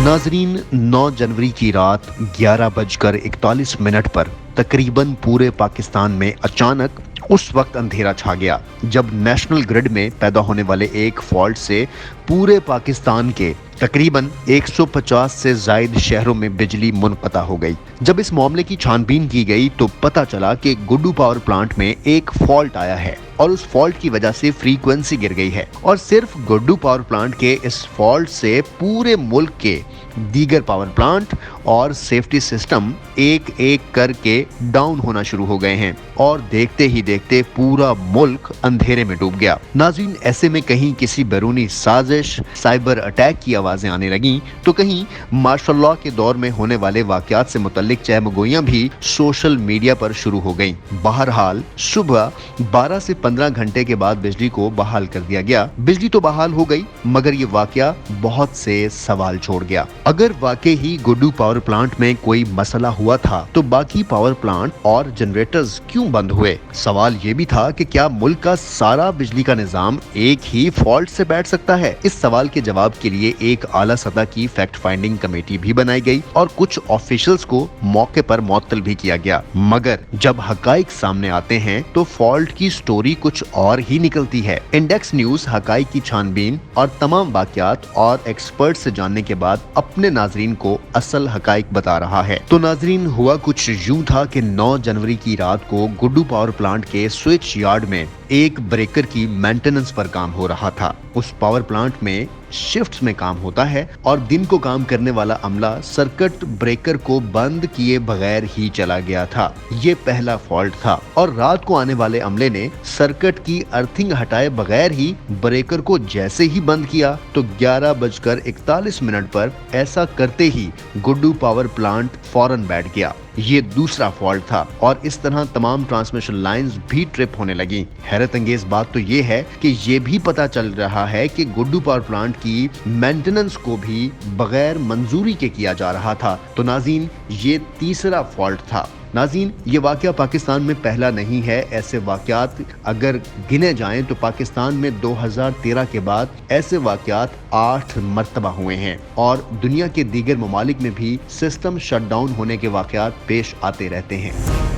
नाजरीन, 9 जनवरी की रात 11:41 पर तकरीबन पूरे पाकिस्तान में अचानक उस वक्त अंधेरा छा गया जब नेशनल ग्रिड में पैदा होने वाले एक फॉल्ट से पूरे पाकिस्तान के तकरीबन 150 से जायद शहरों में बिजली मुनक़ता हो गई। जब इस मामले की छानबीन की गई तो पता चला कि गुड्डू पावर प्लांट में एक फॉल्ट आया है और उस फॉल्ट की वजह से फ्रीक्वेंसी गिर गई है और सिर्फ गुड्डू पावर प्लांट के इस फॉल्ट से पूरे मुल्क के दीगर पावर प्लांट और सेफ्टी सिस्टम एक एक करके डाउन होना शुरू हो गए हैं और देखते ही देखते पूरा मुल्क अंधेरे में डूब गया। नाज़रीन, ऐसे में कहीं किसी बैरूनी साजिश, साइबर अटैक की आवाजें आने लगी तो कहीं मार्शल के दौर में होने वाले वाकयात से मुतल्लिक चहमगोइयां भी सोशल मीडिया पर शुरू हो गईं। बहरहाल सुबह 12 से 15 घंटे के बाद बिजली को बहाल कर दिया गया। बिजली तो बहाल हो गई मगर ये वाकया बहुत से सवाल छोड़ गया। अगर वाकई ही गुड्डू पावर प्लांट में कोई मसला हुआ था तो बाकी पावर प्लांट और जनरेटर्स क्यों बंद हुए? सवाल ये भी था कि क्या मुल्क का सारा बिजली का निजाम एक ही फॉल्ट से बैठ सकता है? इस सवाल के जवाब के लिए एक आला सतह की फैक्ट फाइंडिंग कमेटी भी बनाई गई और कुछ ऑफिशियल्स को मौके पर मुअत्तल भी किया गया। मगर जब हकाइक सामने आते हैं तो फॉल्ट की स्टोरी कुछ और ही निकलती है। इंडेक्स न्यूज हकाइक की छानबीन और तमाम वाकयात और एक्सपर्ट से जानने के बाद अपने नाजरीन को असल हकाइक बता रहा है। तो नाजरीन, हुआ कुछ यूं था कि 9 जनवरी की रात को गुड्डू पावर प्लांट के स्विच यार्ड में एक ब्रेकर की मेंटेनेंस पर काम हो रहा था। उस पावर प्लांट में शिफ्ट्स में काम होता है और दिन को काम करने वाला अमला सर्किट ब्रेकर को बंद किए बगैर ही चला गया था। ये पहला फॉल्ट था और रात को आने वाले अमले ने सर्किट की अर्थिंग हटाए बगैर ही ब्रेकर को जैसे ही बंद किया तो 11:41 पर ऐसा करते ही गुड्डू पावर प्लांट फौरन बैठ गया। ये दूसरा फॉल्ट था और इस तरह तमाम ट्रांसमिशन लाइंस भी ट्रिप होने लगी। हैरत अंगेज बात तो ये है कि ये भी पता चल रहा है कि गुड्डू पावर प्लांट की मेंटेनेंस को भी बगैर मंजूरी के किया जा रहा था। तो नाज़रीन, ये तीसरा फॉल्ट था। नाज़रीन, ये वाकया पाकिस्तान में पहला नहीं है। ऐसे वाकयात अगर गिने जाएं तो पाकिस्तान में 2013 के बाद ऐसे वाकयात 8 मरतबा हुए हैं और दुनिया के दीगर ममालिक में भी सिस्टम शटडाउन होने के वाकयात पेश आते रहते हैं।